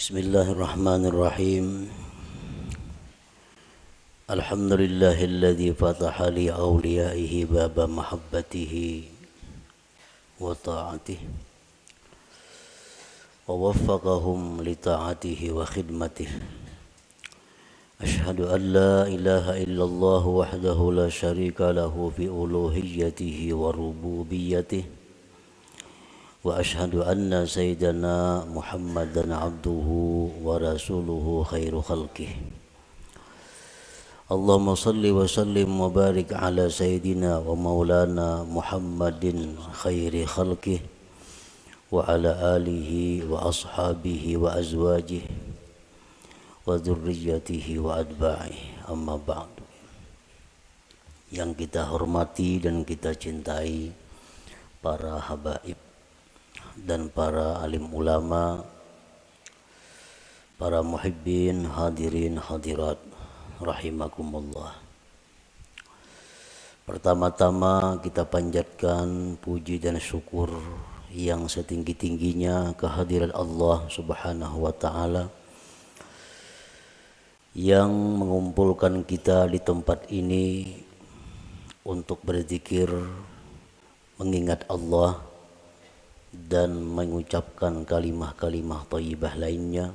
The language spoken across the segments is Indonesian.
Bismillahirrahmanirrahim. Alhamdulillahilladzi fataha li awliyaihi baba mahabbatihi wa ta'atihi wa waffaqahum li ta'atihi wa khidmatihi. Ashhadu an la ilaha illallah wahdahu la syarika lahu fi uluhiyyatihi wa rububiyyatihi. Wa ashhadu anna sayyidana Muhammadan abduhu wa rasuluhu khairu khalqih. Allahumma salli wa sallim wa barik ala sayyidina wa maulana Muhammadin khairi khalqih wa ala alihi wa ashabihi wa azwajihi wa dzurriyyatihi wa adba'ihi. Amma ba'du. Yang kita hormati dan kita cintai para habaib dan para alim ulama, para muhibbin, hadirin, hadirat, rahimakumullah. Pertama-tama kita panjatkan puji dan syukur yang setinggi-tingginya kehadirat Allah Subhanahu wa ta'ala yang mengumpulkan kita di tempat ini untuk berzikir, mengingat Allah dan mengucapkan kalimah-kalimah thayyibah lainnya.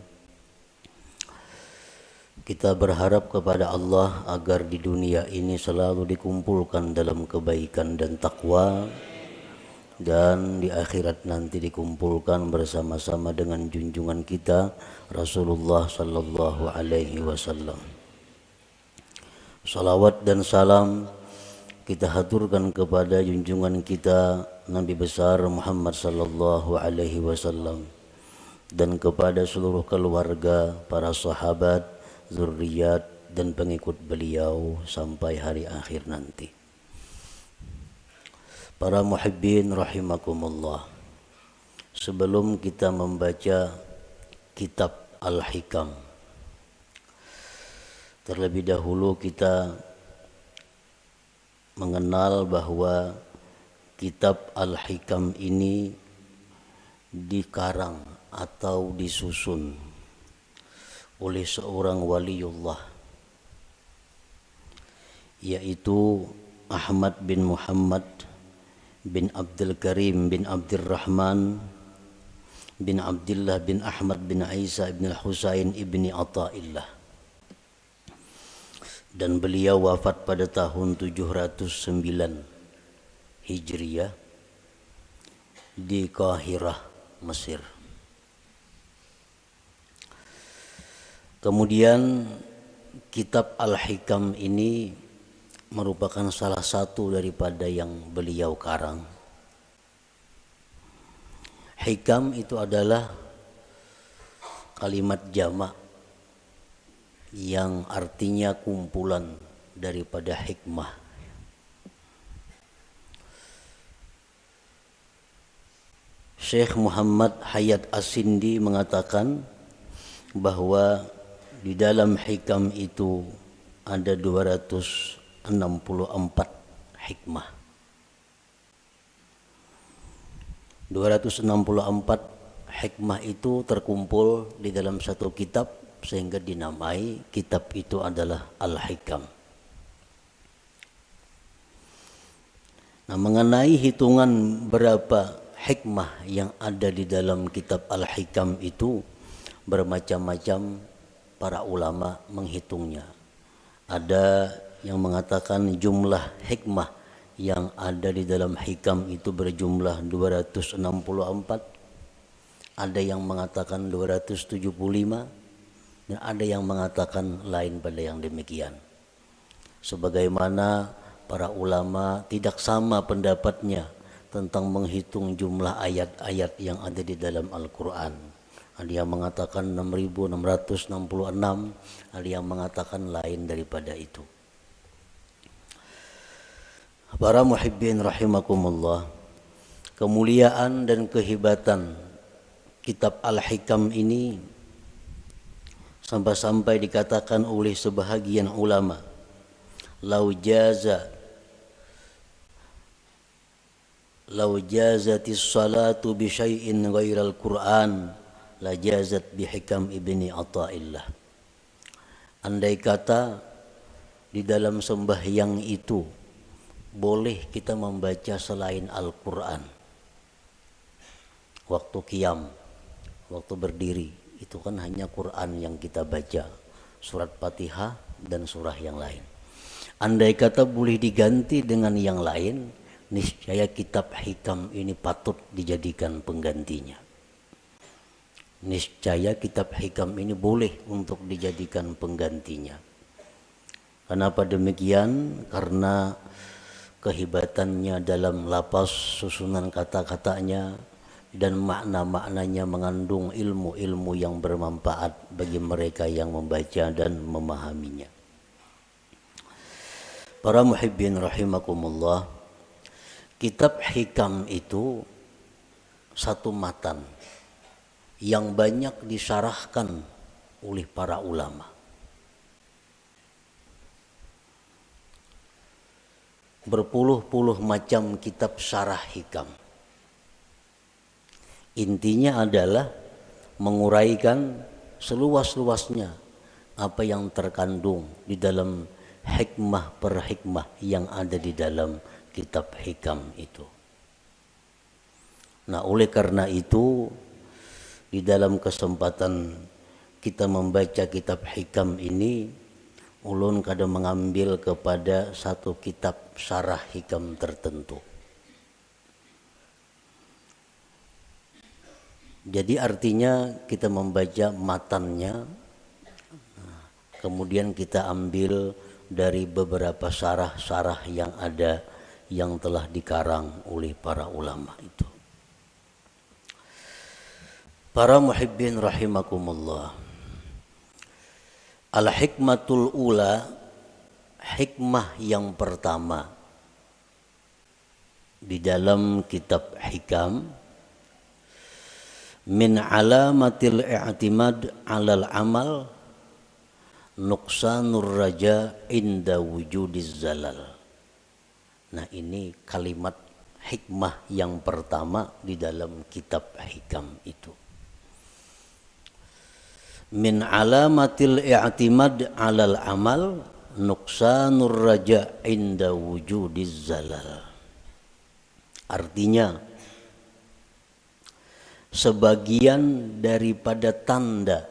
Kita berharap kepada Allah agar di dunia ini selalu dikumpulkan dalam kebaikan dan takwa, dan di akhirat nanti dikumpulkan bersama-sama dengan junjungan kita Rasulullah sallallahu alaihi wasallam. Salawat dan salam kita haturkan kepada junjungan kita Nabi besar Muhammad sallallahu alaihi wasallam dan kepada seluruh keluarga, para sahabat, zuriat dan pengikut beliau sampai hari akhir nanti. Para muhibbin rahimakumullah. Sebelum kita membaca kitab Al-Hikam, terlebih dahulu kita mengenal bahwa kitab Al-Hikam ini dikarang atau disusun oleh seorang waliullah, yaitu Ahmad bin Muhammad bin Abdul Karim bin Abdurrahman bin Abdullah bin Ahmad bin Isa bin Husain ibni Athaillah. Dan beliau wafat pada tahun 709 Hijriah di Qahirah, Mesir. Kemudian kitab Al-Hikam ini merupakan salah satu daripada yang beliau karang. Hikam itu adalah kalimat jamak yang artinya kumpulan daripada hikmah. Syekh Muhammad Hayat As-Sindi mengatakan bahwa di dalam hikam itu ada 264 hikmah. 264 hikmah itu terkumpul di dalam satu kitab, sehingga dinamai kitab itu adalah Al-Hikam. Nah, mengenai hitungan berapa hikmah yang ada di dalam kitab Al-Hikam itu, bermacam-macam para ulama menghitungnya. Ada yang mengatakan jumlah hikmah yang ada di dalam hikam itu berjumlah 264. Ada yang mengatakan 275. Dan ada yang mengatakan lain pada yang demikian. Sebagaimana para ulama tidak sama pendapatnya tentang menghitung jumlah ayat-ayat yang ada di dalam Al-Quran. Ada yang mengatakan 6.666, ada yang mengatakan lain daripada itu. Para muhibbin rahimakumullah, kemuliaan dan kehebatan kitab Al-Hikam ini sampai-sampai dikatakan oleh sebahagian ulama, lau jazatis salatu bi syai'in ghairal Qur'an lajazat bihikam ibni Athaillah. Andai kata di dalam sembahyang itu boleh kita membaca selain Al-Quran, waktu qiyam, waktu berdiri, itu kan hanya Quran yang kita baca, surat Fatihah dan surah yang lain. Andai kata boleh diganti dengan yang lain, niscaya kitab hikam ini patut dijadikan penggantinya. Niscaya kitab hikam ini boleh untuk dijadikan penggantinya. Kenapa demikian? Karena kehebatannya dalam lapas, susunan kata-katanya, dan makna-maknanya mengandung ilmu-ilmu yang bermanfaat bagi mereka yang membaca dan memahaminya. Para muhibbin rahimakumullah, kitab hikam itu satu matan yang banyak disyarahkan oleh para ulama. Berpuluh-puluh macam kitab syarah hikam. Intinya adalah menguraikan seluas-luasnya apa yang terkandung di dalam hikmah per hikmah yang ada di dalam kitab hikam itu. Nah, oleh karena itu, di dalam kesempatan kita membaca kitab hikam ini, ulun kadang mengambil kepada satu kitab syarah hikam tertentu. Jadi artinya kita membaca matannya, kemudian kita ambil dari beberapa syarah-syarah yang ada yang telah dikarang oleh para ulama itu. Para muhibbin rahimakumullah, al-hikmatul ula, hikmah yang pertama di dalam kitab hikam, min alamatil i'timad 'alal amal nuqsanur raja inda wujudiz zalal. Nah, ini kalimat hikmah yang pertama di dalam kitab hikam itu. Min alamatil i'timad 'alal amal nuqsanur raja inda wujudiz zalal. Artinya, sebagian daripada tanda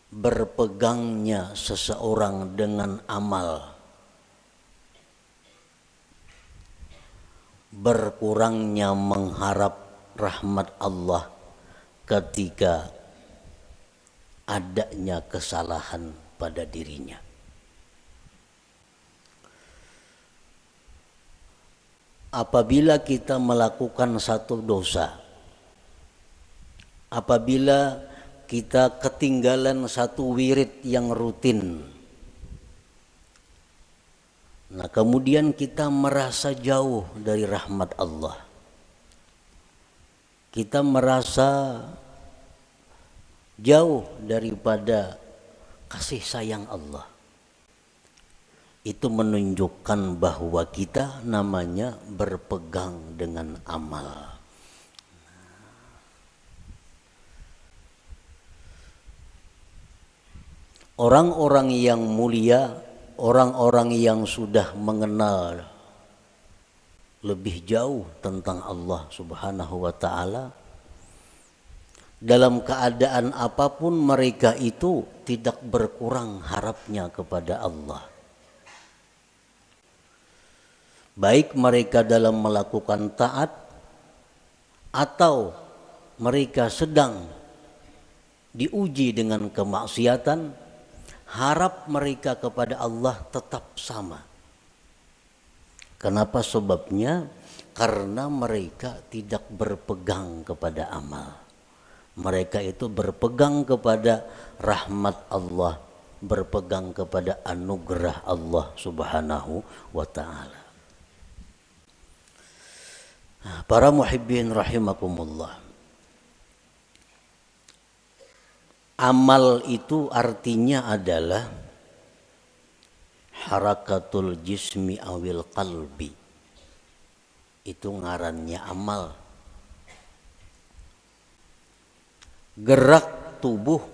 berpegangnya seseorang dengan amal, berkurangnya mengharap rahmat Allah ketika adanya kesalahan pada dirinya. Apabila kita melakukan satu dosa, apabila kita ketinggalan satu wirid yang rutin, nah kemudian kita merasa jauh dari rahmat Allah, kita merasa jauh daripada kasih sayang Allah, itu menunjukkan bahwa kita namanya berpegang dengan amal. Orang-orang yang mulia, orang-orang yang sudah mengenal lebih jauh tentang Allah Subhanahu wa ta'ala, dalam keadaan apapun mereka itu tidak berkurang harapnya kepada Allah. Baik mereka dalam melakukan taat atau mereka sedang diuji dengan kemaksiatan, harap mereka kepada Allah tetap sama. Kenapa sebabnya? Karena mereka tidak berpegang kepada amal. Mereka itu berpegang kepada rahmat Allah, berpegang kepada anugerah Allah Subhanahu wa ta'ala. Para muhibbin rahimakumullah, amal itu artinya adalah harakatul jismi awil qalbi. Itu ngarannya amal. gerak tubuh,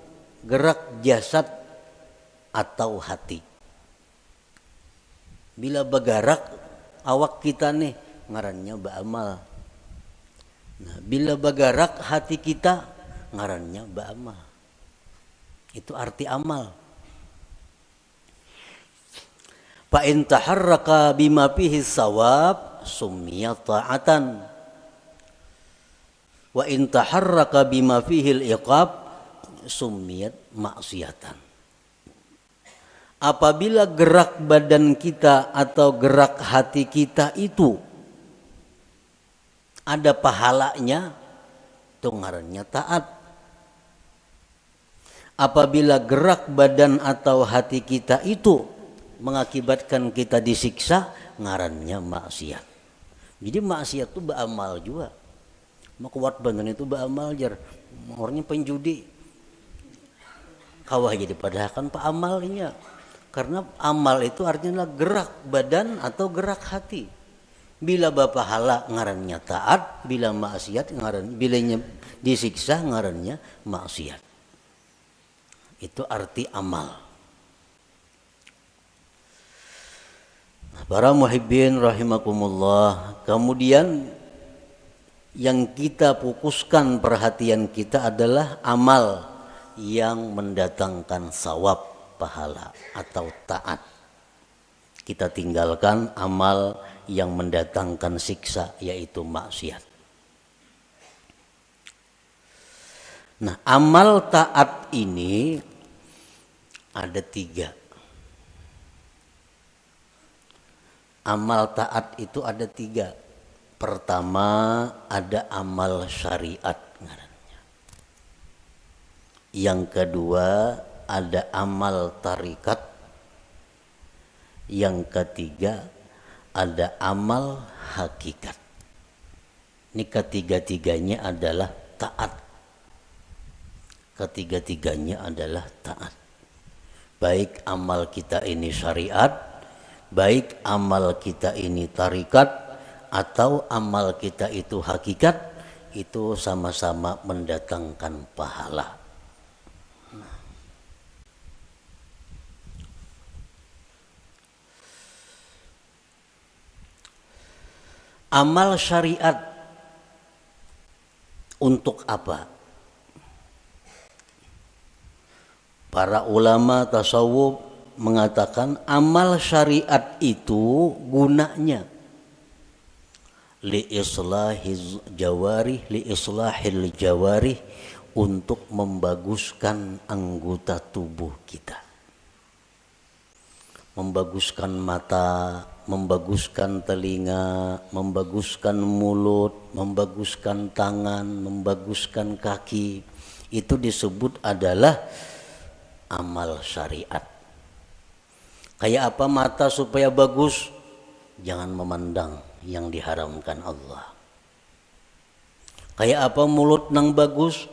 gerak jasad atau hati. Bila bergerak awak kita nih ngarannya beramal. Nah, bila bergerak hati kita ngarannya beramal. Itu arti amal. Fa in taharraka bima fihi sawab summiya ta'atan. Wa in taharraka bima fihi al-iqab summiyat maksiatan. Apabila gerak badan kita atau gerak hati kita itu ada pahalanya, itu ngarannya taat. Apabila gerak badan atau hati kita itu mengakibatkan kita disiksa, ngarannya maksiat. Jadi maksiat itu beramal juga. Makuat badan itu beramal jar. Orangnya penjudi. Kawah jadi padahal kan pak amalnya. Karena amal itu artinya gerak badan atau gerak hati. Bila bapahala ngarannya taat, bila maksiat bilanya disiksa ngarannya maksiat. Itu arti amal. Para muhibbin rahimakumullah, kemudian yang kita fokuskan perhatian kita adalah amal yang mendatangkan sawab, pahala atau taat. Kita tinggalkan amal yang mendatangkan siksa, yaitu maksiat. Nah, amal taat ini ada 3. Amal taat itu ada 3. Pertama ada amal syariat ngarannya. Yang kedua ada amal tarikat. Yang ketiga ada amal hakikat. Ini ketiga-tiganya adalah taat. Ketiga-tiganya adalah taat. Baik amal kita ini syariat, baik amal kita ini tarikat, atau amal kita itu hakikat, itu sama-sama mendatangkan pahala. Amal syariat untuk apa? Para ulama tasawuf mengatakan amal syariat itu gunanya li islahil jawarih, untuk membaguskan anggota tubuh kita. Membaguskan mata, membaguskan telinga, membaguskan mulut, membaguskan tangan, membaguskan kaki. Itu disebut adalah amal syariat. Kayak apa mata supaya bagus? Jangan memandang yang diharamkan Allah. Kayak apa mulut nang bagus?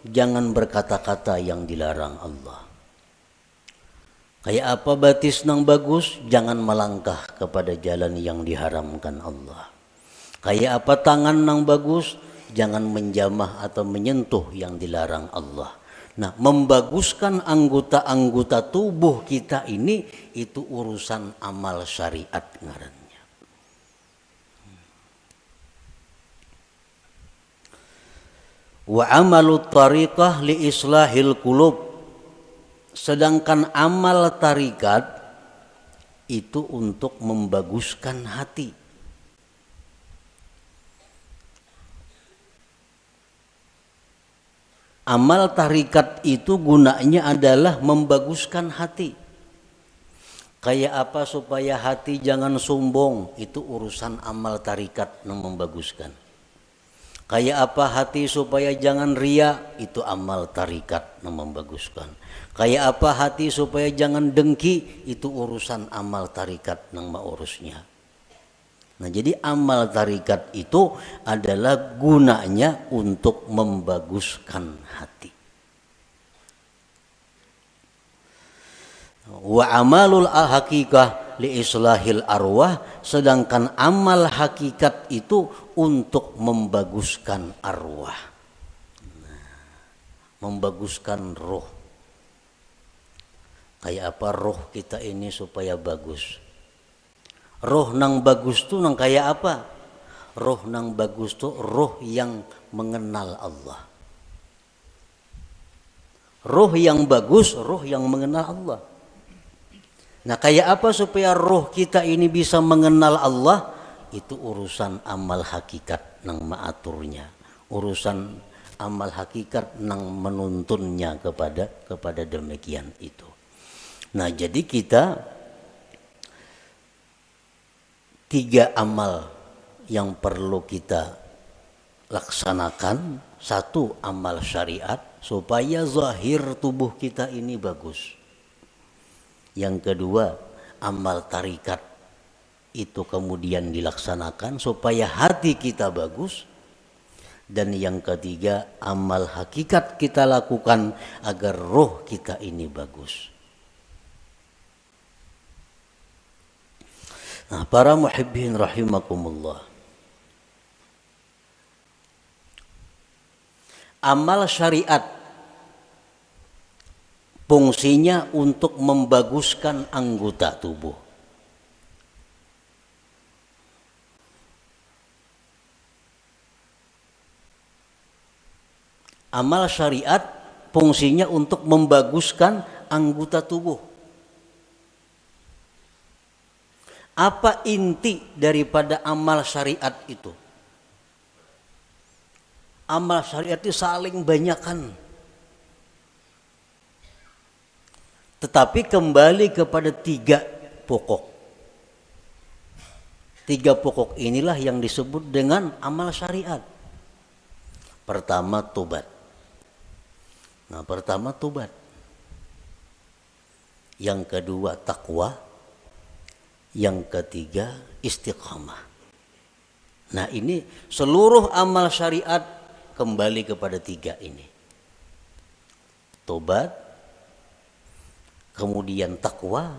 Jangan berkata-kata yang dilarang Allah. Kayak apa batis nang bagus? Jangan melangkah kepada jalan yang diharamkan Allah. Kayak apa tangan nang bagus? Jangan menjamah atau menyentuh yang dilarang Allah. Nah, membaguskan anggota-anggota tubuh kita ini itu urusan amal syariat ngarannya. Wa amalut tariqah li islahil qulub. Sedangkan amal tarikat itu untuk membaguskan hati. Amal tarikat itu gunanya adalah membaguskan hati. Kayak apa supaya hati jangan sombong, itu urusan amal tarikat yang membaguskan. Kayak apa hati supaya jangan ria, itu amal tarikat yang membaguskan. Kayak apa hati supaya jangan dengki, itu urusan amal tarikat yang mengurusnya. Nah, jadi amal tarikat itu adalah gunanya untuk membaguskan hati. Wa amalul hakikah li islahil arwah, sedangkan amal hakikat itu untuk membaguskan arwah. membaguskan roh. Kayak apa roh kita ini supaya bagus? Roh nang bagus tuh nang kayak apa? Roh nang bagus tuh roh yang mengenal Allah. Roh yang bagus, roh yang mengenal Allah. Nah, kayak apa supaya roh kita ini bisa mengenal Allah? Itu urusan amal hakikat nang maaturnya. Urusan amal hakikat nang menuntunnya kepada demikian itu. Nah, jadi kita 3 amal yang perlu kita laksanakan. 1, amal syariat supaya zahir tubuh kita ini bagus. Yang kedua, amal tarikat itu kemudian dilaksanakan supaya hati kita bagus. Dan yang ketiga, amal hakikat kita lakukan agar roh kita ini bagus. Nah, para muhibbin rahimakumullah, amal syariat fungsinya untuk membaguskan anggota tubuh. Amal syariat fungsinya untuk membaguskan anggota tubuh. Apa inti daripada amal syariat itu? Amal syariat itu saling banyakan. Tetapi kembali kepada 3 pokok. 3 pokok inilah yang disebut dengan amal syariat. Pertama, tobat. Nah, pertama tobat. Yang kedua takwa. Yang ketiga istiqamah. Nah, ini seluruh amal syariat kembali kepada 3 ini. Tobat, kemudian takwa,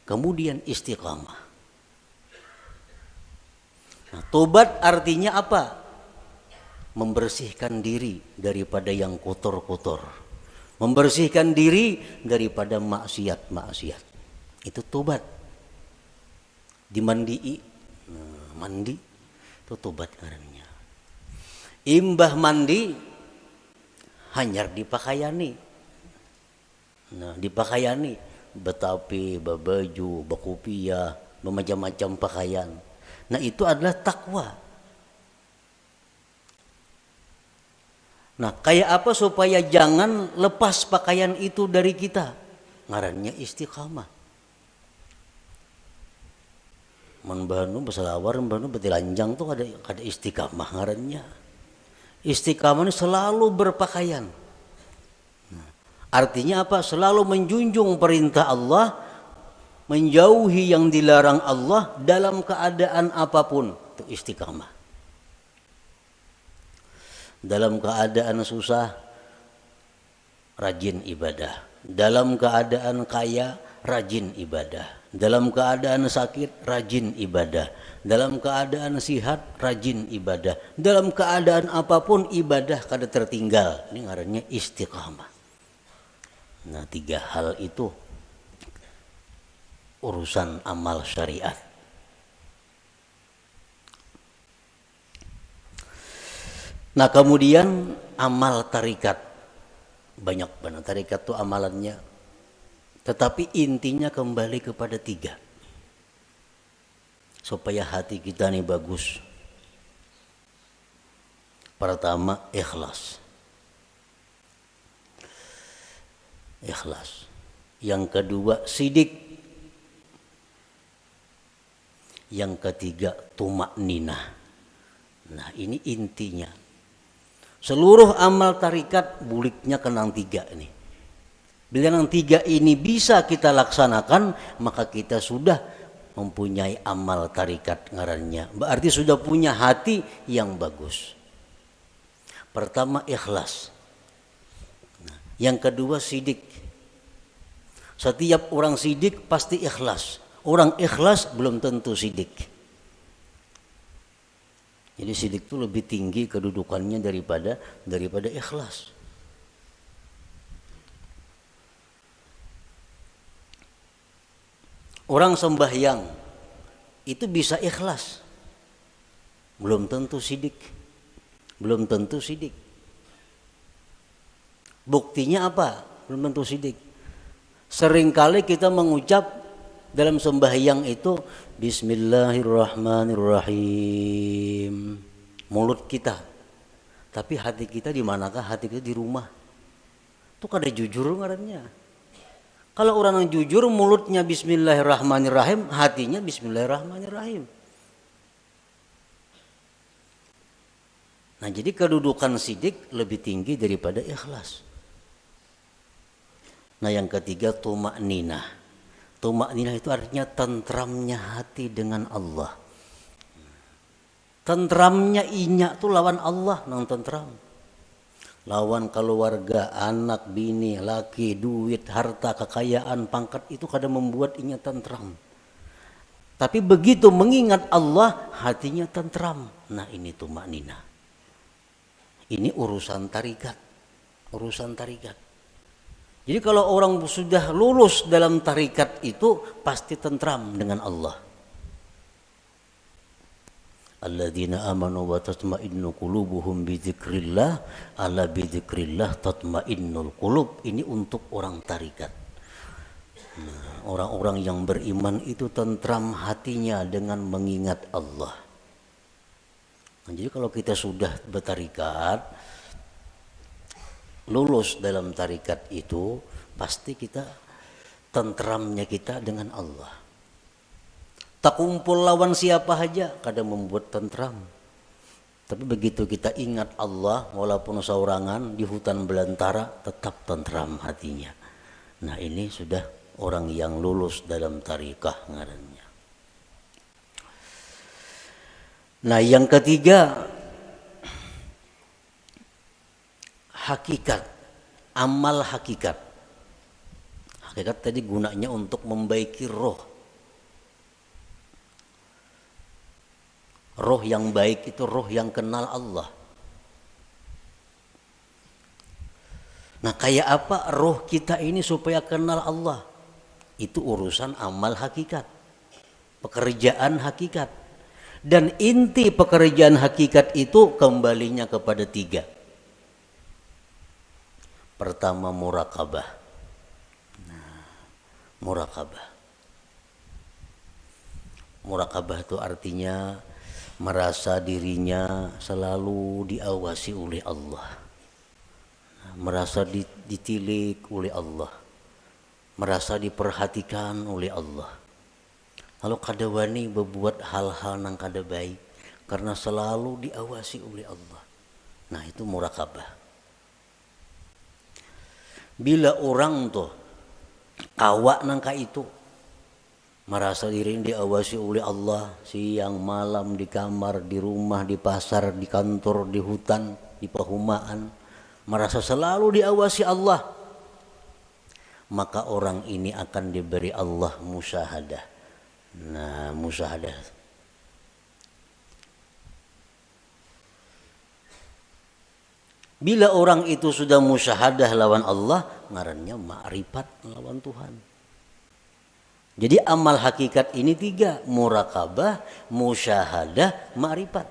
kemudian istiqamah. Nah, tobat artinya apa? Membersihkan diri daripada yang kotor-kotor. Membersihkan diri daripada maksiat-maksiat. Itu tobat. Dimandii. Nah, mandi itu tobat ngarannya. Imbah mandi hanyar dipakaiani. Nah, dipakaiani betapi, babaju, bakupia, bermacam-macam pakaian. Nah, itu adalah takwa. Nah, kayak apa supaya jangan lepas pakaian itu dari kita? Ngarannya istiqamah. Manbanu beselawar, manbanu betilanjang tuh ada istiqamah ngarannya. Istiqamah ini selalu berpakaian. Nah, artinya apa? Selalu menjunjung perintah Allah, menjauhi yang dilarang Allah dalam keadaan apapun. Itu istiqamah. Dalam keadaan susah, rajin ibadah. Dalam keadaan kaya, rajin ibadah. Dalam keadaan sakit, rajin ibadah. Dalam keadaan sihat, rajin ibadah. Dalam keadaan apapun ibadah kada tertinggal. Ini ngarannya istiqamah. Nah, 3 hal itu urusan amal syariat. Nah, kemudian amal tarikat. Banyak banget tarikat itu amalannya. Tetapi intinya kembali kepada 3. Supaya hati kita ini bagus. Pertama, ikhlas. Ikhlas. Yang kedua, sidik. Yang ketiga, tumakninah. Nah, ini intinya. Seluruh amal tarikat buliknya kenang 3 ini. Bila yang 3 ini bisa kita laksanakan, maka kita sudah mempunyai amal tarikat ngarannya. Berarti sudah punya hati yang bagus. Pertama, ikhlas. Nah, yang kedua, sidik. Setiap orang sidik pasti ikhlas. Orang ikhlas belum tentu sidik. Jadi sidik itu lebih tinggi kedudukannya daripada ikhlas. Orang sembahyang itu bisa ikhlas, belum tentu sidik. Belum tentu sidik. Buktinya apa? Belum tentu sidik. Seringkali kita mengucap dalam sembahyang itu Bismillahirrahmanirrahim, mulut kita. Tapi hati kita di manakah? Hati kita di rumah. Itu kada jujur ngarannya. Kalau orang yang jujur mulutnya Bismillahirrahmanirrahim, hatinya Bismillahirrahmanirrahim. Nah, jadi kedudukan sidik lebih tinggi daripada ikhlas. Nah, yang ketiga tumakninah. Tumakninah itu artinya tentramnya hati dengan Allah. Tentramnya inya tuh lawan Allah nang tentram. Lawan keluarga, anak, bini, laki, duit, harta, kekayaan, pangkat itu kadang membuat inya tentram. Tapi begitu mengingat Allah, hatinya tentram. Nah, ini tumakninah. Ini urusan tarikat. Urusan tarikat. Jadi kalau orang sudah lulus dalam tarikat itu pasti tentram dengan Allah. Alladzina amanu wa tatma'innu qulubuhum bidzikrillah, ala bidzikrillah tatma'innul qulub. Ini untuk orang tarikat. Nah, orang-orang yang beriman itu tentram hatinya dengan mengingat Allah. Nah, jadi kalau kita sudah bertarikat, lulus dalam tarikat itu, pasti kita tentramnya kita dengan Allah. Tak kumpul lawan siapa saja kadang membuat tentram. Tapi begitu kita ingat Allah, walaupun saurangan di hutan belantara, tetap tentram hatinya. Nah, ini sudah orang yang lulus dalam tarikah ngarannya. Nah, yang ketiga, hakikat, amal hakikat. Hakikat tadi gunanya untuk membaiki roh. Roh yang baik itu roh yang kenal Allah. Nah, kayak apa roh kita ini supaya kenal Allah? Itu urusan amal hakikat, pekerjaan hakikat. Dan inti pekerjaan hakikat itu kembalinya kepada tiga. Pertama, murakabah. Nah, murakabah. Murakabah itu artinya merasa dirinya selalu diawasi oleh Allah, merasa ditilik oleh Allah, merasa diperhatikan oleh Allah. Lalu kada wani berbuat hal-hal yang kada baik karena selalu diawasi oleh Allah. Nah, itu murakabah. Bila orang tuh kawak nangka itu merasa diri diawasi oleh Allah siang malam, di kamar, di rumah, di pasar, di kantor, di hutan, di perumahan, merasa selalu diawasi Allah, maka orang ini akan diberi Allah musyahadah. Nah, musyahadah. Bila orang itu sudah musyahadah lawan Allah, ngarannya ma'rifat lawan Tuhan. Jadi amal hakikat ini tiga, murakabah, musyahadah, ma'rifat.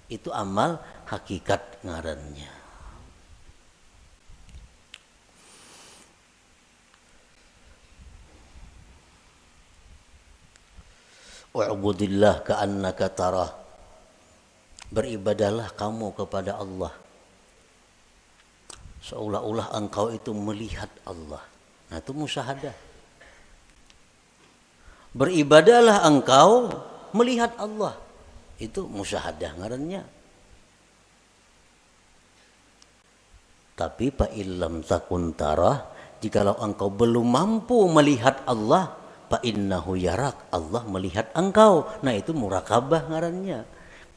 Itu amal hakikat ngarannya. Wa'budillah ka'annaka tarah. Beribadahlah kamu kepada Allah seolah-olah engkau itu melihat Allah. Nah, itu musyahadah. Beribadahlah engkau melihat Allah. Itu musyahadah ngarannya. Tapi fa illam takun tarah, jikalau engkau belum mampu melihat Allah, fa innahu yarak, Allah melihat engkau. Nah, itu murakabah ngarannya.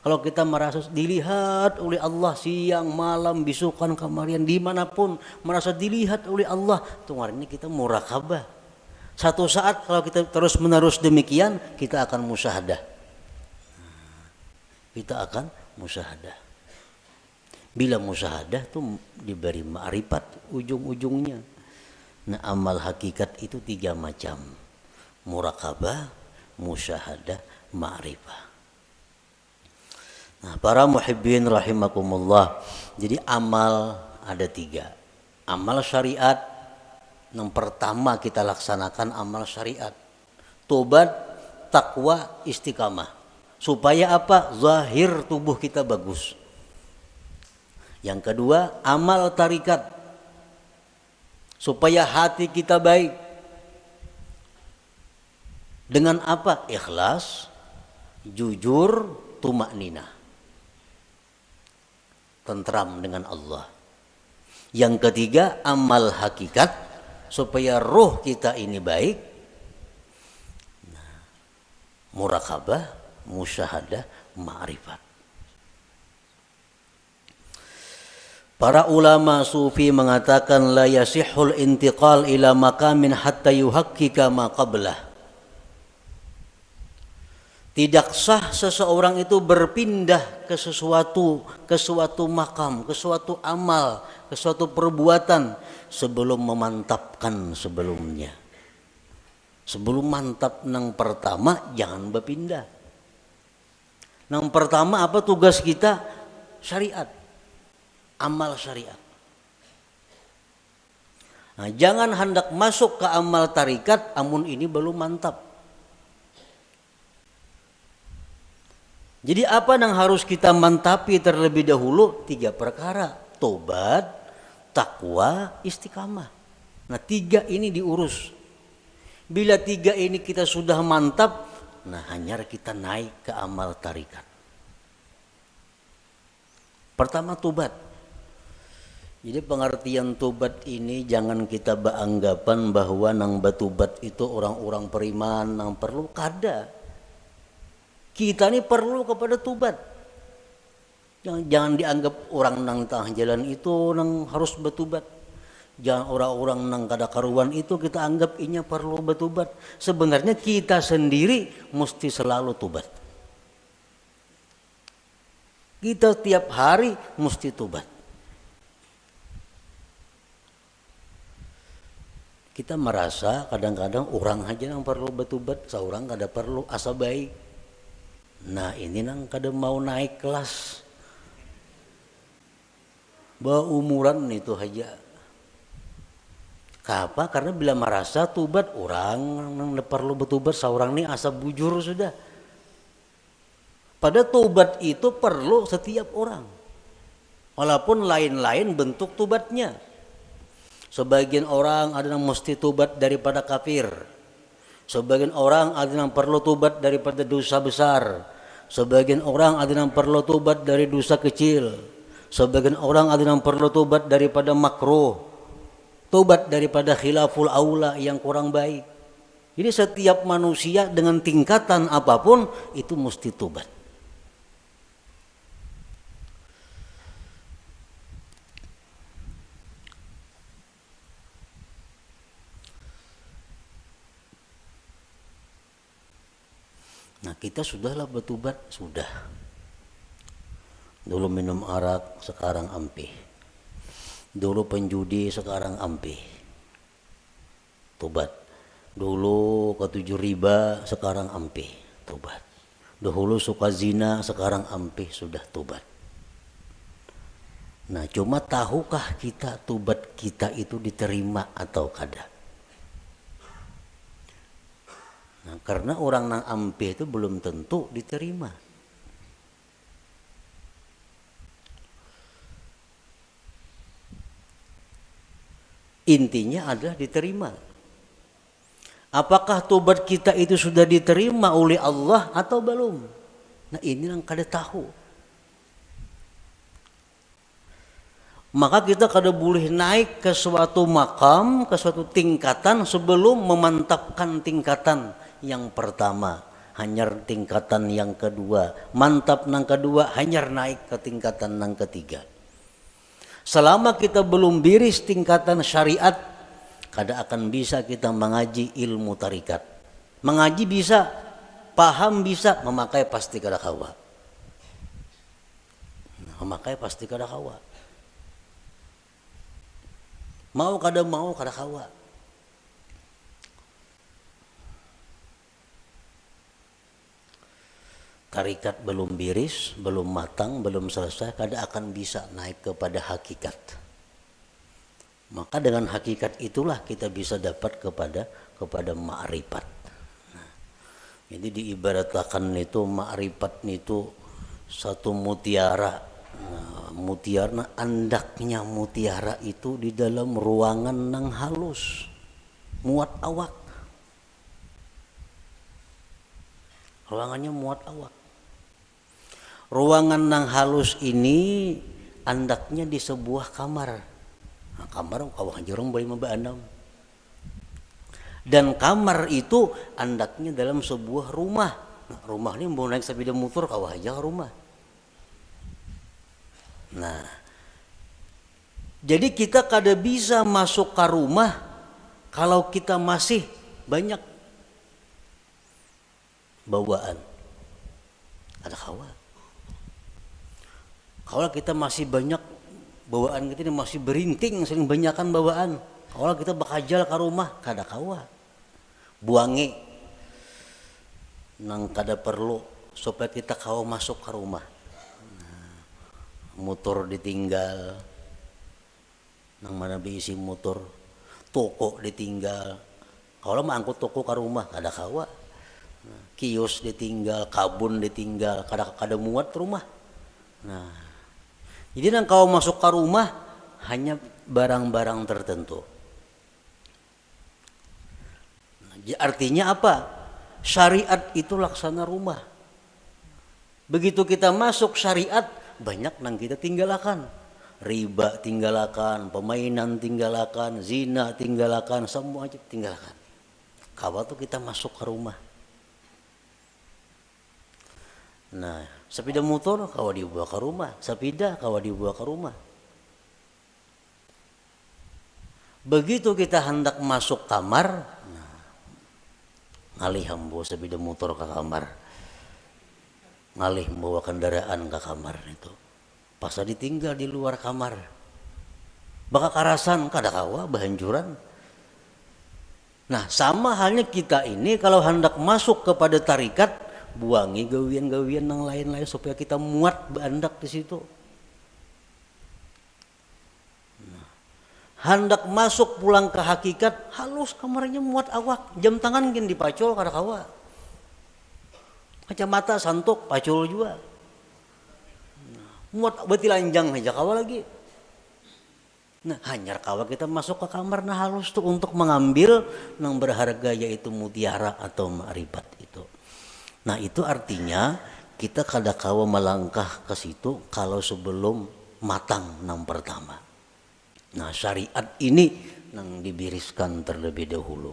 Kalau kita merasa dilihat oleh Allah siang, malam, bisukan, kamarian, dimanapun merasa dilihat oleh Allah, itu ngarannya kita murakabah. Satu saat kalau kita terus menerus demikian, kita akan musyahadah. Kita akan musyahadah. Bila musyahadah itu diberi ma'rifat ujung-ujungnya. Nah, amal hakikat itu tiga macam. Murakabah, musyahadah, ma'rifah. Nah, para muhibbin rahimakumullah. Jadi amal ada 3. Amal syariat, yang pertama kita laksanakan amal syariat. Tobat, takwa, istiqamah. Supaya apa? Zahir tubuh kita bagus. Yang kedua, amal tarikat. Supaya hati kita baik. Dengan apa? Ikhlas, jujur, tumakninah. Tentram dengan Allah. Yang ketiga, amal hakikat, supaya roh kita ini baik. Murakabah, musyahadah, ma'rifat. Para ulama sufi mengatakan la yasihul intiqal ila maqamin hatta yuhaqqika ma qablah. Tidak sah seseorang itu berpindah ke suatu makam, ke suatu amal, ke suatu perbuatan sebelum memantapkan sebelumnya. Sebelum mantap nang pertama jangan berpindah. Nang pertama apa tugas kita? Syariat. Amal syariat. Nah, jangan hendak masuk ke amal tarikat amun ini belum mantap. Jadi apa yang harus kita mantapi terlebih dahulu? 3 perkara. Tobat, takwa, istiqamah. Nah 3 ini diurus. Bila 3 ini kita sudah mantap, nah hanya kita naik ke amal tarikat. Pertama tobat. Jadi pengertian tobat ini jangan kita beranggapan bahwa nang batubat itu orang-orang periman nang perlu kada. Kita ini perlu kepada tobat. Jangan dianggap orang nang tengah jalan itu nang harus bertobat. Jangan orang-orang nang kada karuan itu kita anggap inya perlu bertobat. Sebenarnya kita sendiri mesti selalu tobat. Kita tiap hari mesti tobat. Kita merasa kadang-kadang orang aja yang perlu bertobat, seorang kada perlu, asa baik. Nah ini nang kada mau naik kelas. Umuran itu aja. Kenapa? Karena bila merasa tobat orang nang perlu bertobat, seorang ini asa bujur sudah. Pada tobat itu perlu setiap orang. Walaupun lain-lain bentuk tobatnya. Sebagian orang ada yang mesti tobat daripada kafir. Sebagian orang ada yang perlu tobat daripada dosa besar. Sebagian orang ada yang perlu tobat dari dosa kecil. Sebagian orang ada yang perlu tobat daripada makruh. Tobat daripada khilaful aula yang kurang baik. Jadi setiap manusia dengan tingkatan apapun itu mesti tobat. Nah kita sudahlah bertobat, sudah. Dulu minum arak, sekarang ampih. Dulu penjudi, sekarang ampih. Tobat. Dulu ketujuh riba, sekarang ampih. Tobat. Dahulu suka zina, sekarang ampih, sudah tobat. Nah cuma tahukah kita tobat kita itu diterima atau kada? Nah, karena orang nang ampih itu belum tentu diterima. Intinya adalah diterima. Apakah tobat kita itu sudah diterima oleh Allah atau belum? Nah ini yang kada tahu. Maka kita kada boleh naik ke suatu makam, ke suatu tingkatan sebelum memantapkan tingkatan yang pertama, hanya tingkatan yang kedua, mantap nang kedua, hanya naik ke tingkatan nang ketiga. Selama kita belum biris tingkatan syariat, kada akan bisa kita mengaji ilmu tarikat. Mengaji bisa, paham bisa, memakai pasti kada kawa. Memakai pasti kada kawa. Mau kada kawa. tarikat belum biris, belum matang, belum selesai, kada akan bisa naik kepada hakikat. Maka dengan hakikat itulah kita bisa dapat kepada ma'rifat. Nah, jadi diibaratkan itu ma'rifat itu satu mutiara. Nah, mutiara andaknya mutiara itu di dalam ruangan nang halus, muat awak. Ruangannya muat awak. Ruangan nang halus ini andaknya di sebuah kamar. Nah, kamar kawah jorong boleh membaanam. Dan kamar itu andaknya dalam sebuah rumah. Nah, rumah ini mau naik sepeda motor kawah aja ke rumah. Nah, jadi kita kada bisa masuk ke rumah kalau kita masih banyak bawaan. Ada kawa. Kalau kita masih banyak bawaan kita ini masih berinting, sering banyakan bawaan. Kalau kita bakajal ke rumah, kada kawa. Buangi nang kada perlu supaya kita kawa masuk ke rumah. Nah, motor ditinggal, nang mana diisi motor, toko ditinggal. Kalau mangkut toko ke rumah, kada kawa. Nah, kios ditinggal, kabun ditinggal, kada muat rumah. Nah, jadi nang kau masuk ke rumah hanya barang-barang tertentu. Nah, artinya apa? Syariat itu laksana rumah. Begitu kita masuk syariat, banyak nang kita tinggalkan. Riba tinggalkan, permainan tinggalkan, zina tinggalkan, semua aja tinggalkan. Kawa tuh kita masuk ke rumah. Nah, sepeda motor kawa dibawa ke rumah, sepeda kawa dibawa ke rumah. Begitu kita hendak masuk kamar, nah, ngalih bawa sepeda motor ke kamar, ngalih bawa kendaraan ke kamar itu, pas ditinggal di luar kamar, bakal karasan kada kawa bahanjuran. Nah, sama halnya kita ini kalau hendak masuk kepada tarikat, buangi gawian-gawian yang lain-lain supaya kita muat bandak di situ. Nah, hendak masuk pulang ke hakikat, halus kamarnya muat awak, jam tangan gin dipacul kada kawa. Kacamata santok pacul juga. Nah, muat beti lanjang aja kawa lagi. Nah, hanyar kawa kita masuk ke kamar nah halus tuh untuk mengambil yang berharga yaitu mutiara atau ma'rifat itu. Nah, itu artinya kita kada kawa melangkah ke situ kalau sebelum matang nang pertama. Nah, syariat ini nang dibiriskan terlebih dahulu.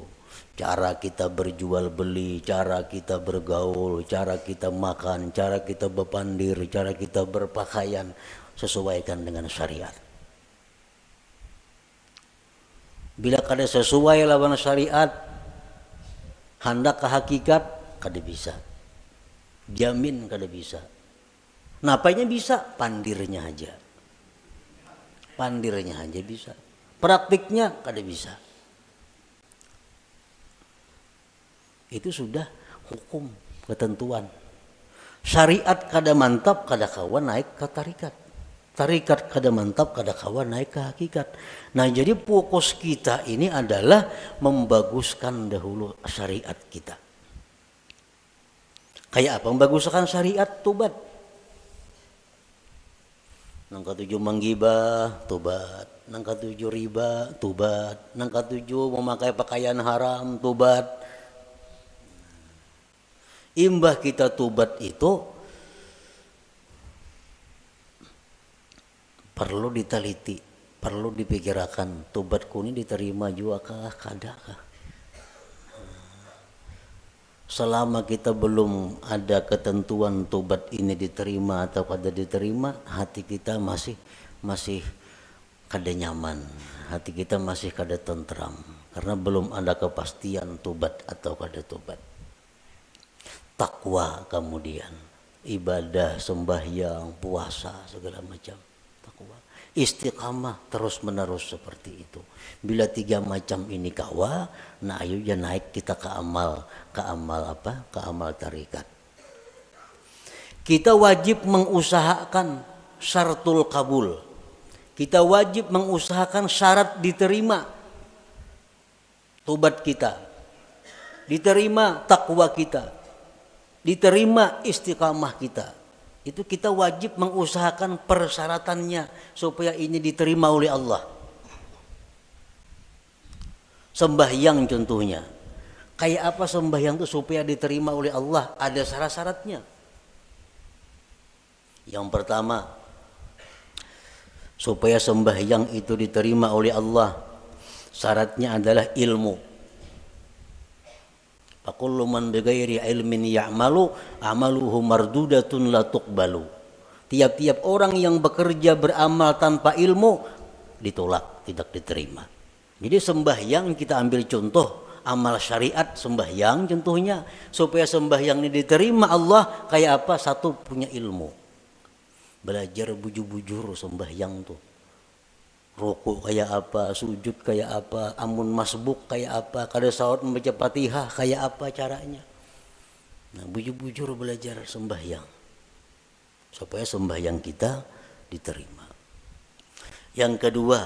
Cara kita berjual beli, cara kita bergaul, cara kita makan, cara kita berpandir, cara kita berpakaian sesuaikan dengan syariat. Bila kada sesuai lawan syariat, hendak ke hakikat kada bisa. Jamin kada bisa. Napanya bisa? Pandirnya aja. Pandirnya aja bisa. Praktiknya kada bisa. Itu sudah hukum, ketentuan. Syariat kada mantap, kada kawan naik ke tarikat. Tarikat kada mantap, kada kawan naik ke hakikat. Nah, jadi fokus kita ini adalah membaguskan dahulu syariat kita. Kayak apa membaguskan syariat? Tobat. Nang ketujuh menggibah, tobat. Nang ketujuh riba, tobat. Nang ketujuh memakai pakaian haram, tobat. Imbah kita tobat itu perlu diteliti, perlu dipikirkan. Tobatku ini diterima juga kah, kada kah? Selama kita belum ada ketentuan tobat ini diterima atau kada diterima, hati kita masih kada nyaman, hati kita masih kada tentram karena belum ada kepastian tobat atau kada tobat. Takwa kemudian ibadah, sembahyang, puasa segala macam, takwa. Istiqamah terus menerus seperti itu. Bila 3 macam ini kawa, nah ayo ya naik kita ke amal apa? Ke amal tarikat. Kita wajib mengusahakan syaratul kabul. Kita wajib mengusahakan syarat diterima tobat kita, diterima takwa kita, diterima istiqamah kita. Itu kita wajib mengusahakan persyaratannya supaya ini diterima oleh Allah. Sembahyang contohnya. Kayak apa sembahyang itu supaya diterima oleh Allah? Ada syarat-syaratnya. Yang pertama, supaya sembahyang itu diterima oleh Allah, syaratnya adalah ilmu. Fakullu man bighairi ilmin ya'malu amaluhu mardudatun la tuqbalu. Tiap-tiap orang yang bekerja beramal tanpa ilmu ditolak, tidak diterima. Jadi sembahyang kita ambil contoh amal syariat sembahyang contohnya, supaya sembahyang ini diterima Allah kayak apa? Satu, punya ilmu. Belajar bujur-bujur sembahyang tuh. Rukuk kayak apa, sujud kayak apa, amun masbuk kayak apa, kada salat membaca Fatihah kayak apa caranya. Nah, bujur-bujur belajar sembahyang supaya sembahyang kita diterima. Yang kedua,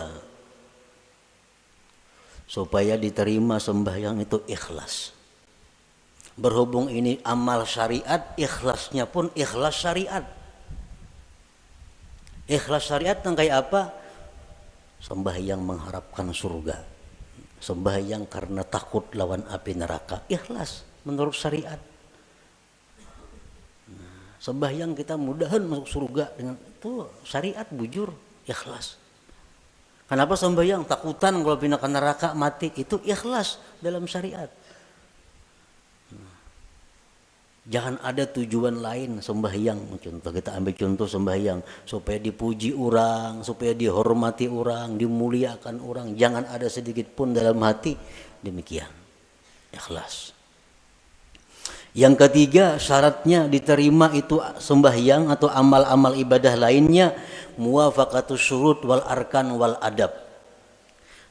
supaya diterima sembahyang itu ikhlas. Berhubung ini amal syariat, ikhlasnya pun ikhlas syariat. Ikhlas syariat yang kayak apa? Sembahyang mengharapkan surga, sembahyang karena takut lawan api neraka, ikhlas menurut syariat. Sembahyang kita mudahan masuk surga dengan itu syariat bujur, ikhlas. Kenapa sembahyang? Takutan kalau pindah ke neraka mati, itu ikhlas dalam syariat. Jangan ada tujuan lain sembahyang. Contoh, kita ambil contoh sembahyang supaya dipuji orang, supaya dihormati orang, dimuliakan orang. Jangan ada sedikit pun dalam hati demikian. Ikhlas. Yang ketiga, syaratnya diterima itu sembahyang atau amal-amal ibadah lainnya, muwafaqatus syurut wal arkan wal adab.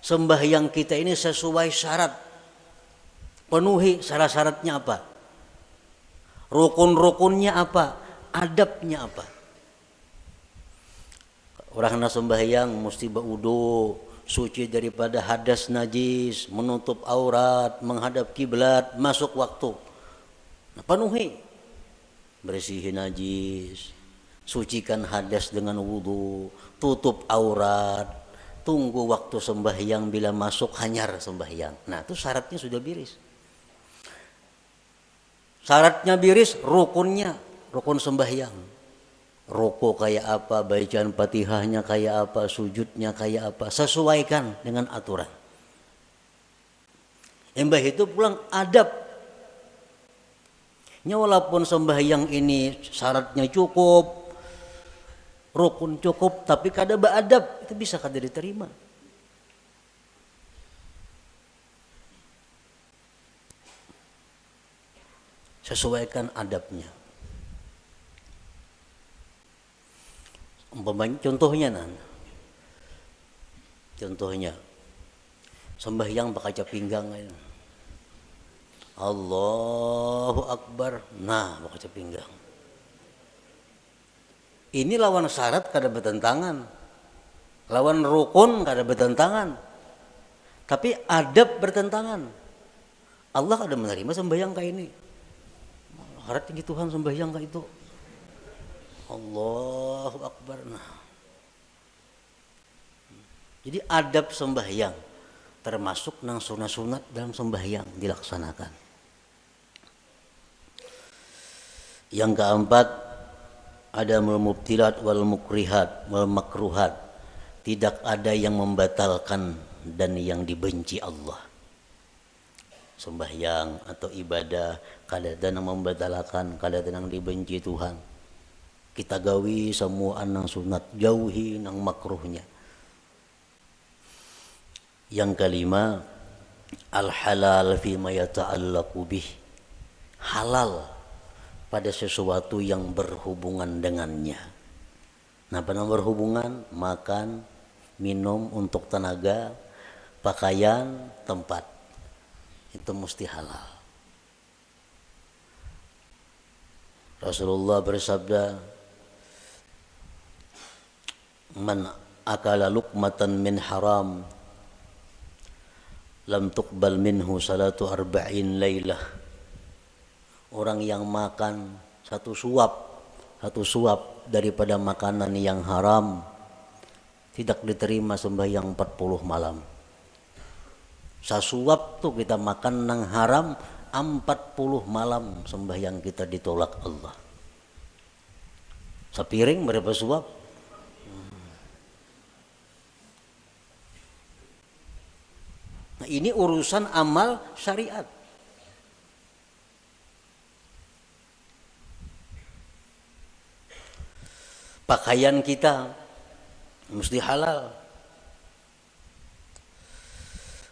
Sembahyang kita ini sesuai syarat. Penuhi syarat-syaratnya apa? Rukun-rukunnya apa? Adabnya apa? Orang hendak sembahyang mesti berwudu, suci daripada hadas najis, menutup aurat, menghadap kiblat, masuk waktu. Nah, penuhi. Bersihin najis, sucikan hadas dengan wudu, tutup aurat, tunggu waktu sembahyang, bila masuk hanyar sembahyang. Nah, itu syaratnya sudah biris. Syaratnya biris, rukunnya, rukun sembahyang. Rukuk kayak apa, bacaan Fatihahnya kayak apa, sujudnya kayak apa, sesuaikan dengan aturan. Embah itu pulang adab. Walaupun sembahyang ini syaratnya cukup, rukun cukup, tapi kada beradab, itu bisa kada diterima. Sesuaikan adabnya. Contohnya contohnya sembahyang pakai pinggang aja. Allahu Akbar, nah pakai pinggang. Ini lawan syarat kada bertentangan, lawan rukun kada bertentangan, tapi adab bertentangan. Allah kada menerima sembahyang kayak ini. Harap tinggi Tuhan sembahyang kayak itu. Allahu Akbar. Nah. Jadi adab sembahyang termasuk nang sunat-sunat dalam sembahyang dilaksanakan. Yang keempat, ada mubtilat wal mukrihat wal makruhat. Tidak ada yang membatalkan dan yang dibenci Allah. Sembahyang atau ibadah kadang-kadang membatalkan, kadang-kadang dibenci Tuhan. Kita gawi semua nang sunat, jauhi nang makruhnya. Yang kelima, al halal fi ma yata'allaqu bih. Halal pada sesuatu yang berhubungan dengannya. Nah, pada berhubungan, makan, minum untuk tenaga, pakaian, tempat. Itu mesti halal. Rasulullah bersabda, "Man akala luqmatan min haram lam tuqbal minhu salatu arba'in lailah." Orang yang makan satu suap daripada makanan yang haram tidak diterima sembahyang 40 malam. Sasuap tuh kita makan nang haram 40 malam sembahyang kita ditolak Allah. Sepiring berapa suap? Nah, ini urusan amal syariat. Pakaian kita mesti halal.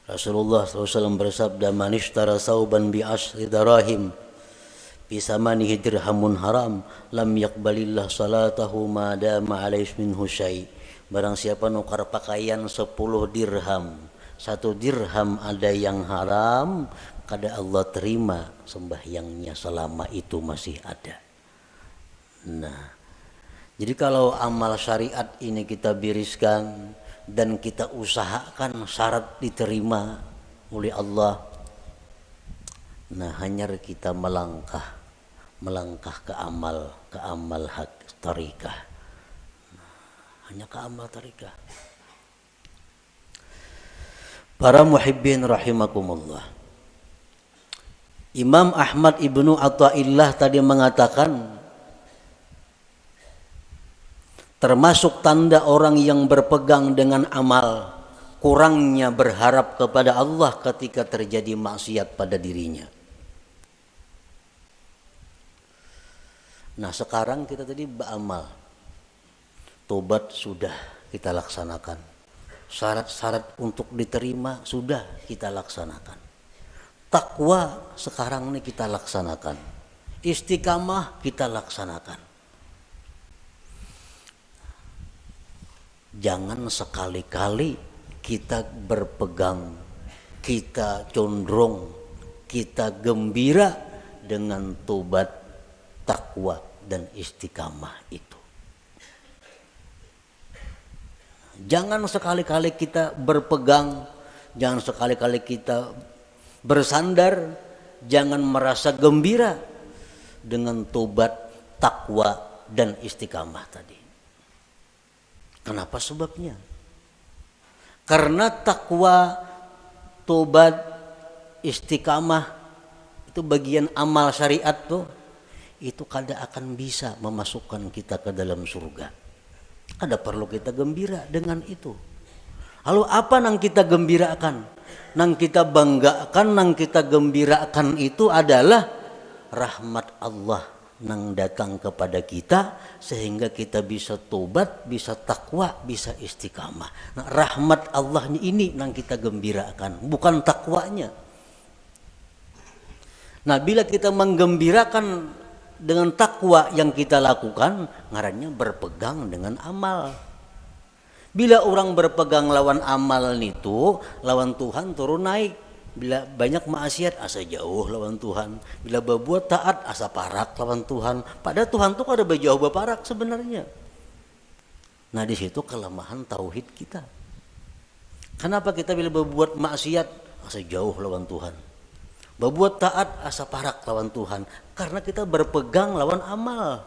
Rasulullah SAW bersabda, "Man ishtara sauban bi ashri darahim bi samanihi dirhamun haram lam yaqbalillah salatahu ma dama alaihi minhu syai." Barang siapa nukar pakaian 10 dirham, 1 dirham ada yang haram, kada Allah terima sembahyangnya selama itu masih ada. Nah, jadi kalau amal syariat ini kita biriskan dan kita usahakan syarat diterima oleh Allah, nah hanya kita melangkah ke amal hak tarikah, hanya ke amal tarikah. Para muhibbin rahimakumullah, Imam Ahmad ibnu Athaillah tadi mengatakan, termasuk tanda orang yang berpegang dengan amal, kurangnya berharap kepada Allah ketika terjadi maksiat pada dirinya. Nah, sekarang kita tadi beramal, tobat sudah kita laksanakan, syarat-syarat untuk diterima sudah kita laksanakan, takwa sekarang ini kita laksanakan, istiqamah kita laksanakan. Jangan sekali-kali kita berpegang, kita condong, kita gembira dengan tobat, takwa dan istiqamah itu. Jangan sekali-kali kita berpegang, jangan sekali-kali kita bersandar, jangan merasa gembira dengan tobat, takwa dan istiqamah tadi. Kenapa sebabnya? Karena takwa, tobat, istiqamah itu bagian amal syariat tuh, itu kada akan bisa memasukkan kita ke dalam surga. Ada perlu kita gembira dengan itu. Lalu apa nang kita gembirakan? Nang kita banggakan, nang kita gembirakan itu adalah rahmat Allah nang datang kepada kita sehingga kita bisa tobat, bisa takwa, bisa istiqamah. Nah, rahmat Allahnya ini nang kita gembirakan, bukan takwanya. Nah, bila kita menggembirakan dengan takwa yang kita lakukan, ngarannya berpegang dengan amal. Bila orang berpegang lawan amal itu, lawan Tuhan turun naik. Bila banyak maksiat asa jauh lawan Tuhan, bila berbuat taat asa parak lawan Tuhan. Padahal Tuhan tuh ada berjauh berparak sebenarnya. Nah, di situ kelemahan tauhid kita. Kenapa kita bila berbuat maksiat asa jauh lawan Tuhan, berbuat taat asa parak lawan Tuhan? Karena kita berpegang lawan amal.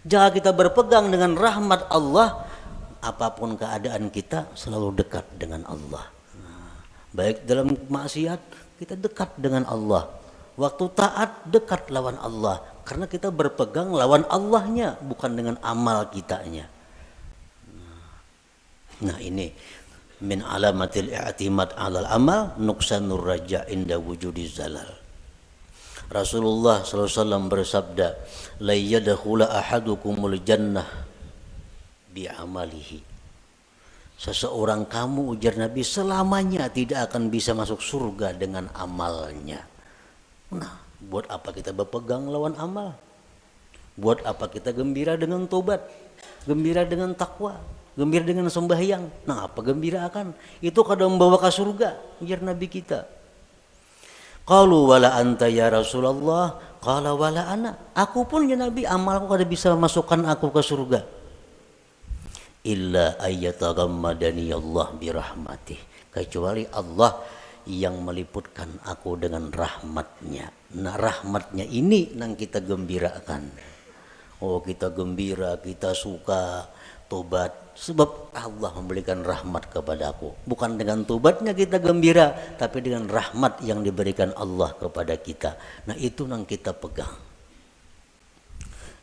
Jika kita berpegang dengan rahmat Allah, apapun keadaan kita selalu dekat dengan Allah. Baik dalam maksiat kita dekat dengan Allah, waktu taat dekat lawan Allah, karena kita berpegang lawan Allahnya, bukan dengan amal kitanya. Nah, ini min alamatil i'timad 'alal amal nuqsanur raja inda wujudiz zalal. Rasulullah SAW bersabda, la yadkhula ahadukumul jannah bi amalihi. Seseorang kamu, ujar Nabi, selamanya tidak akan bisa masuk surga dengan amalnya. Nah, buat apa kita berpegang lawan amal? Buat apa kita gembira dengan tobat, gembira dengan takwa, gembira dengan sembahyang? Nah, apa gembira akan? Itu kadang membawa ke surga, ujar Nabi kita. Qalu wala anta ya Rasulullah, Qala wala ana, aku pun ya Nabi, amalku kada bisa masukkan aku ke surga. Illa ayyataghammadani Allah birahmatih, kecuali Allah yang meliputkan aku dengan rahmatnya. Nah rahmatnya ini nang kita gembirakan. Oh kita gembira, kita suka tobat sebab Allah memberikan rahmat kepada aku. Bukan dengan tobatnya kita gembira, tapi dengan rahmat yang diberikan Allah kepada kita. Nah itu yang kita pegang.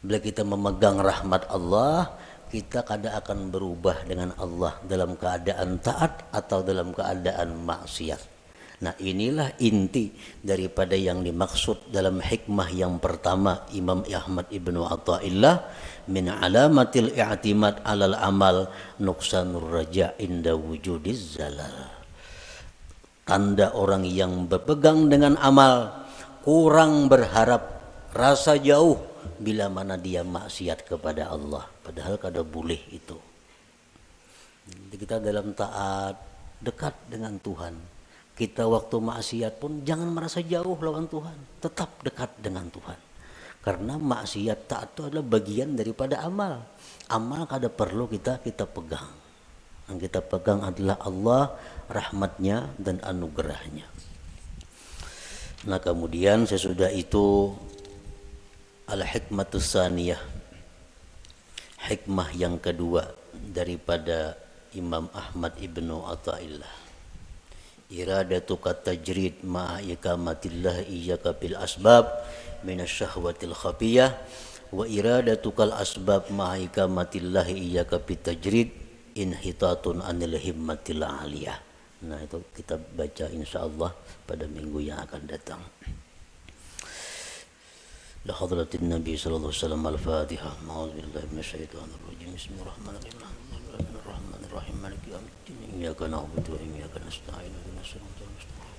Bila kita memegang rahmat Allah, kita kada akan berubah dengan Allah dalam keadaan taat atau dalam keadaan maksiat. Nah inilah inti daripada yang dimaksud dalam hikmah yang pertama Imam Ahmad Ibnu Athaillah, min alamatil i'timad alal amal nuqsanur raja inda wujudiz zalal. Tanda orang yang berpegang dengan amal, kurang berharap, rasa jauh bila mana dia maksiat kepada Allah, padahal kada boleh itu. Jadi kita dalam taat dekat dengan Tuhan. Kita waktu maksiat pun jangan merasa jauh lawan Tuhan, tetap dekat dengan Tuhan. Karena maksiat taat itu adalah bagian daripada amal. Amal kada perlu kita pegang. Yang kita pegang adalah Allah, rahmatnya dan anugerahnya. Nah kemudian sesudah itu al-hikmatus saniyah, hikmah yang kedua daripada Imam Ahmad Ibnu Athaillah. Iradatuka tajrid ma'a ikamatillah iyyaka bil asbab minasyahwatil khafiyah wa iradatukal asbab ma'a ikamatillah iyyaka bit tajrid inhitatun anil himmatil aliyah. Nah itu kita baca insyaallah pada minggu yang akan datang. La hadratin Nabi sallallahu alaihi wasallam al-Fatihah. A'udzubillahi minasyaitonir rajim. Bismillahirrahmanirrahim. Bismillahirrahmanirrahim. Maliki yaumiddin. Iyyaka na'budu wa iyyaka nasta'in. Ihdinas siratal mustaqim.